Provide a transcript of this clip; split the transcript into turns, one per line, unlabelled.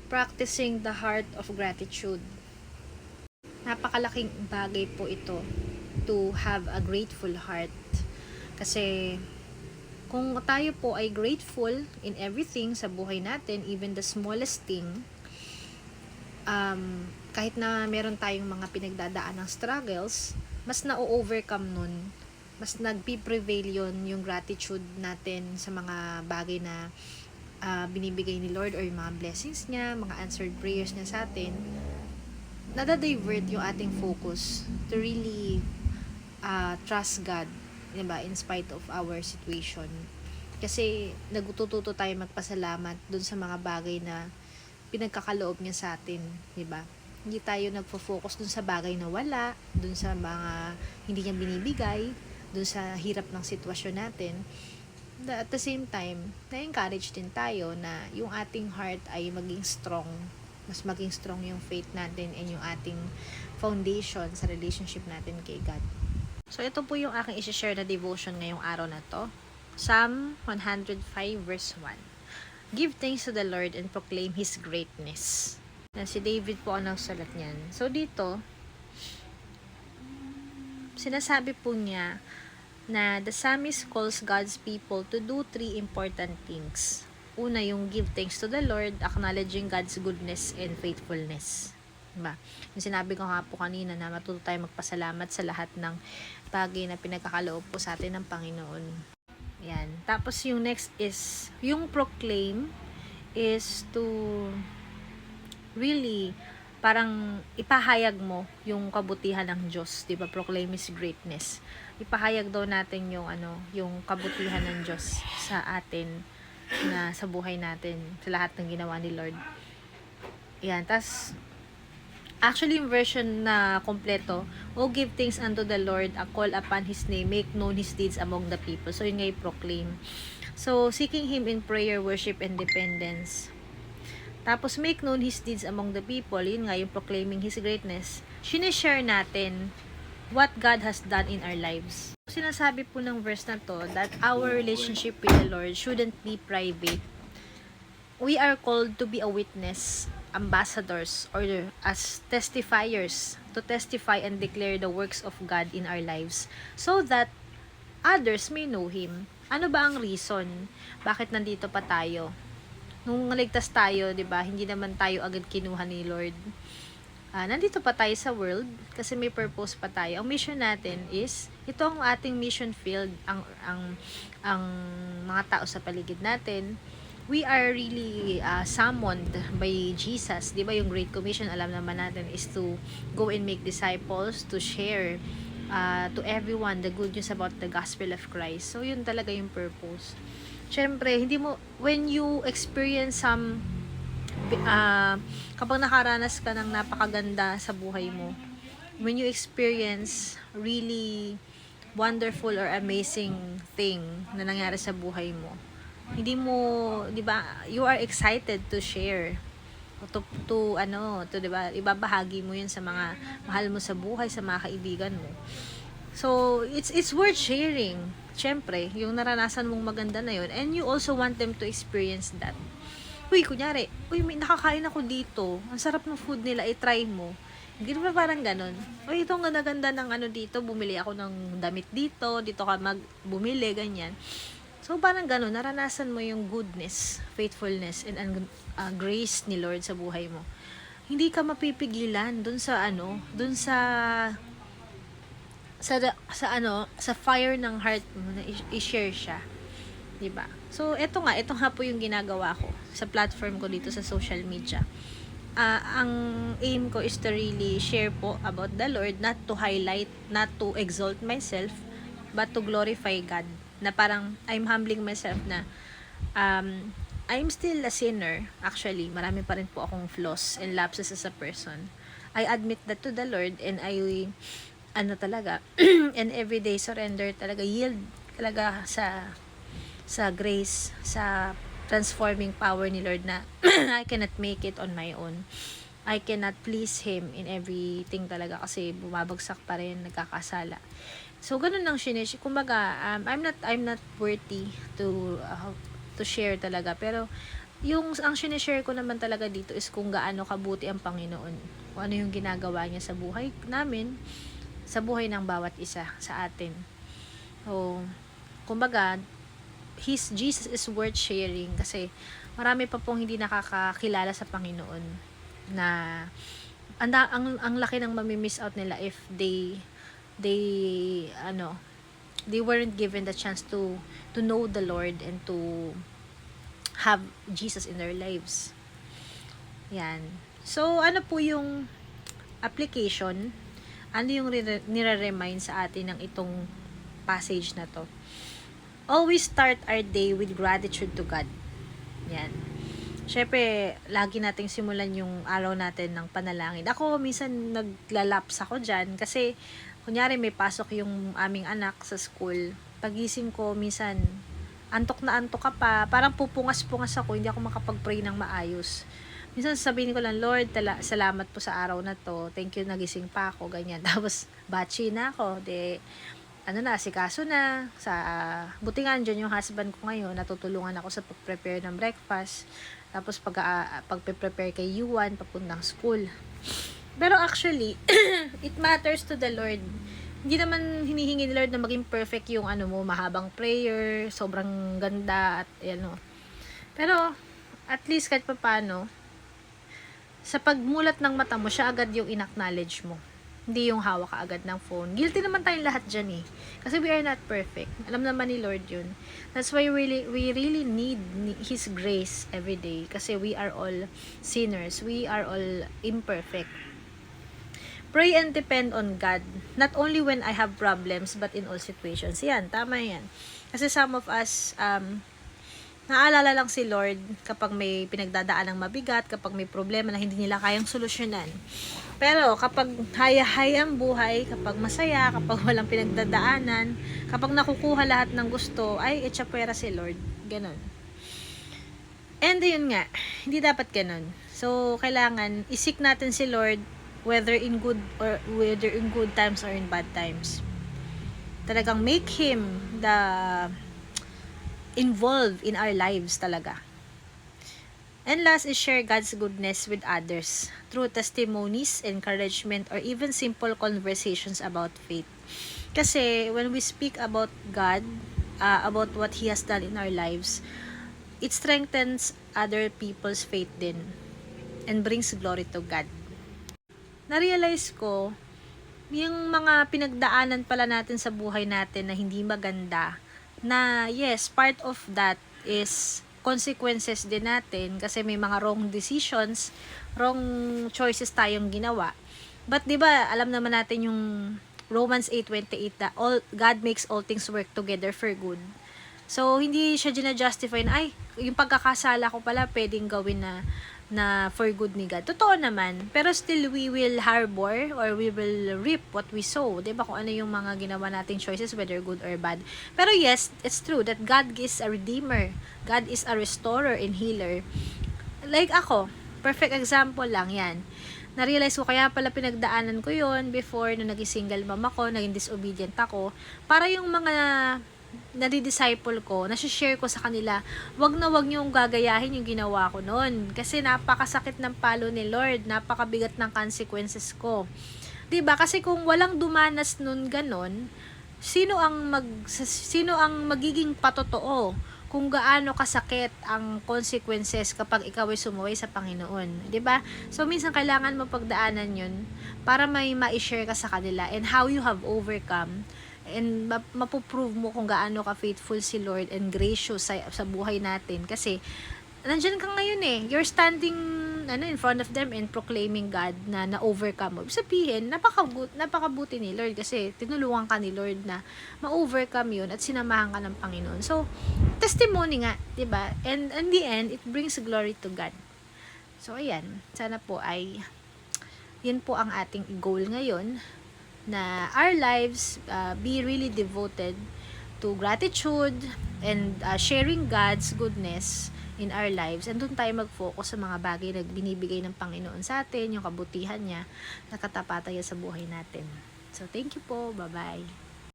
practicing the heart of gratitude. Napakalaking bagay po ito to have a grateful heart. Kasi kung tayo po ay grateful in everything sa buhay natin, even the smallest thing, kahit na meron tayong mga pinagdadaan ng struggles, mas na-overcome nun, mas nagpi-prevail yun yung gratitude natin sa mga bagay na binibigay ni Lord or yung mga blessings niya, mga answered prayers niya sa atin. Nada-divert yung ating focus to really trust God, diba, in spite of our situation. Kasi nagutututo tayo magpasalamat dun sa mga bagay na pinagkakaloob niya sa atin, diba? Hindi tayo nagfo-focus dun sa bagay na wala, dun sa mga hindi niya binibigay, dun sa hirap ng sitwasyon natin. At the same time, na-encourage din tayo na yung ating heart ay maging strong, mas maging strong yung faith natin and yung ating foundation sa relationship natin kay God. So, ito po yung aking isi-share na devotion ngayong araw na to. Psalm 105 verse 1. Give thanks to the Lord and proclaim His greatness. Si David po ang nagsulat niyan. So, dito, sinasabi po niya na the psalmist calls God's people to do 3 important things. Una, yung give thanks to the Lord, acknowledging God's goodness and faithfulness. Diba? Yung sinabi ko nga po kanina na matuto tayo magpasalamat sa lahat ng bagay na pinagkakaloob po sa atin ng Panginoon. Yan. Tapos yung next is, yung proclaim is to really parang ipahayag mo yung kabutihan ng Diyos, 'di ba? Proclaim His greatness. Ipahayag daw natin yung yung kabutihan ng Diyos sa atin na sa buhay natin, sa lahat ng ginawa ni Lord. Yan, tas actually yung version na kompleto, "Oh, give thanks unto the Lord, call upon His name, make known His deeds among the people." So yun nga yung proclaim. So seeking Him in prayer, worship, and dependence. Tapos make known His deeds among the people, yun nga yung proclaiming His greatness. Sinishare natin what God has done in our lives. Sinasabi po ng verse na to that our relationship with the Lord shouldn't be private. We are called to be a witness, ambassadors, or as testifiers, to testify and declare the works of God in our lives so that others may know Him. Ano ba ang reason? Bakit nandito pa tayo? Nung naligtas tayo, 'di ba? Hindi naman tayo agad kinuha ni Lord. Nandito pa tayo sa world kasi may purpose pa tayo. Ang mission natin is ito ang ating mission field, ang mga tao sa paligid natin. We are really summoned by Jesus. 'Di ba yung Great Commission, alam naman natin, is to go and make disciples, to share to everyone the good news about the gospel of Christ. So yun talaga yung purpose. Syempre, when you experience kapag nakaranas ka ng napakaganda sa buhay mo, when you experience really wonderful or amazing thing na nangyari sa buhay mo, hindi mo, 'di ba, you are excited to share, to 'di ba, ibabahagi mo 'yun sa mga mahal mo sa buhay, sa mga kaibigan mo. So, it's worth sharing. Syempre, yung naranasan mong maganda na 'yun, and you also want them to experience that. Kunyari, may nakakain ako dito. Ang sarap ng food nila, i-try mo. Hindi ba parang ganun? Ito ang ganda ng dito, bumili ako ng damit dito ka bumili, ganyan. So, parang ganun, naranasan mo yung goodness, faithfulness, and grace ni Lord sa buhay mo. Hindi ka mapipigilan dun sa sa fire ng heart mo na i-share siya. 'Di ba? So, ito nga po yung ginagawa ko sa platform ko dito sa social media. Ang aim ko is to really share po about the Lord, not to highlight, not to exalt myself, but to glorify God. Na parang I'm humbling myself na I'm still a sinner. Actually, marami pa rin po akong flaws and lapses as a person. I admit that to the Lord, and I talaga and everyday surrender talaga, yield talaga sa grace, sa transforming power ni Lord na I cannot make it on my own. I cannot please Him in everything talaga kasi bumabagsak pa rin, nagkakasala. So, ganun lang siya. Kumbaga, I'm not worthy to share talaga. Pero, ang sinishare ko naman talaga dito is kung gaano kabuti ang Panginoon. Kung ano yung ginagawa niya sa buhay namin, sa buhay ng bawat isa sa atin. So, kumbaga, Jesus is worth sharing kasi marami pa pong hindi nakakakilala sa Panginoon na ang laki ng mamimiss out nila if they they weren't given the chance to know the Lord and to have Jesus in their lives. Yan. So, ano po yung application? Ano yung nire-remind sa atin ng itong passage na to? Always start our day with gratitude to God. Yan. Syempre, lagi nating simulan yung araw natin ng panalangin. Ako, minsan naglalaps ako dyan kasi, kunyari may pasok yung aming anak sa school. Pagising ko, minsan, antok na antok ka pa. Parang pupungas-pungas ako, hindi ako makapag-pray ng maayos. Minsan sabihin ko lang, Lord, salamat po sa araw na to. Thank you, nagising pa ako, ganyan. Tapos, bachi na ako. Asikaso na. Buti nga dyan yung husband ko ngayon, natutulungan ako sa pag-prepare ng breakfast. Tapos, pag-prepare kay Yuan, papuntang school. Pero actually, it matters to the Lord. Hindi naman hinihingi ni Lord na maging perfect yung mahabang prayer, sobrang ganda, at Pero, at least kahit paano, sa pagmulat ng mata mo, siya agad yung in-acknowledge mo. Hindi yung hawak ka agad ng phone. Guilty naman tayong lahat dyan eh. Kasi we are not perfect. Alam naman ni Lord yun. That's why we really need His grace every day. Kasi we are all sinners. We are all imperfect. Pray and depend on God. Not only when I have problems, but in all situations. Yan, tama yan. Kasi some of us, naalala lang si Lord kapag may pinagdadaan ng mabigat, kapag may problema na hindi nila kayang solusyonan. Pero kapag haya-haya ang buhay, kapag masaya, kapag walang pinagdadaanan, kapag nakukuha lahat ng gusto, ay etsyapwera si Lord. Ganon. And yun nga, hindi dapat ganon. So, kailangan isik natin si Lord whether in good times or in bad times. Talagang make Him the involved in our lives talaga. And last is share God's goodness with others through testimonies, encouragement, or even simple conversations about faith. Kasi when we speak about God, about what He has done in our lives, it strengthens other people's faith din and brings glory to God. Na-realize ko, yung mga pinagdaanan pala natin sa buhay natin na hindi maganda, na yes, part of that is consequences din natin kasi may mga wrong decisions, wrong choices tayong ginawa. But 'di ba, alam naman natin yung Romans 8:28 na God makes all things work together for good. So hindi siya gina-justify na yung pagkakasala ko pala pwedeng gawin na for good ni God. Totoo naman, pero still we will harbor or we will reap what we sow. 'Di ba, kung ano yung mga ginawa nating choices, whether good or bad. Pero yes, it's true that God is a redeemer. God is a restorer and healer. Like ako, perfect example lang yan. Na-realize ko kaya pala pinagdaanan ko yon before na naging single mom ako, naging disobedient ako, para yung mga nadi-disciple ko, nasi-share ko sa kanila, wag na wag niyong gagayahin yung ginawa ko noon. Kasi napakasakit ng palo ni Lord, napakabigat ng consequences ko. 'Di ba? Kasi kung walang dumanas noon ganon, sino ang magiging patotoo kung gaano kasakit ang consequences kapag ikaw ay sumuway sa Panginoon, 'di ba? So minsan kailangan mo pagdaanan 'yun para may ma-share ka sa kanila and how you have overcome, and mapoprove mo kung gaano ka faithful si Lord and gracious sa buhay natin. Kasi nandiyan ka ngayon eh. You're standing in front of them and proclaiming God na na-overcome mo. Ibig sabihin, napakabuti ni Lord kasi tinulungan ka ni Lord na ma-overcome yun at sinamahan ka ng Panginoon. So, testimony nga, 'di ba? And in the end, it brings glory to God. So, ayan. Sana po ay yun po ang ating goal ngayon, na our lives be really devoted to gratitude and sharing God's goodness in our lives, and doon tayo mag-focus sa mga bagay na binibigay ng Panginoon sa atin, yung kabutihan niya, nakatapatan niya sa buhay natin. So, thank you po. Bye-bye.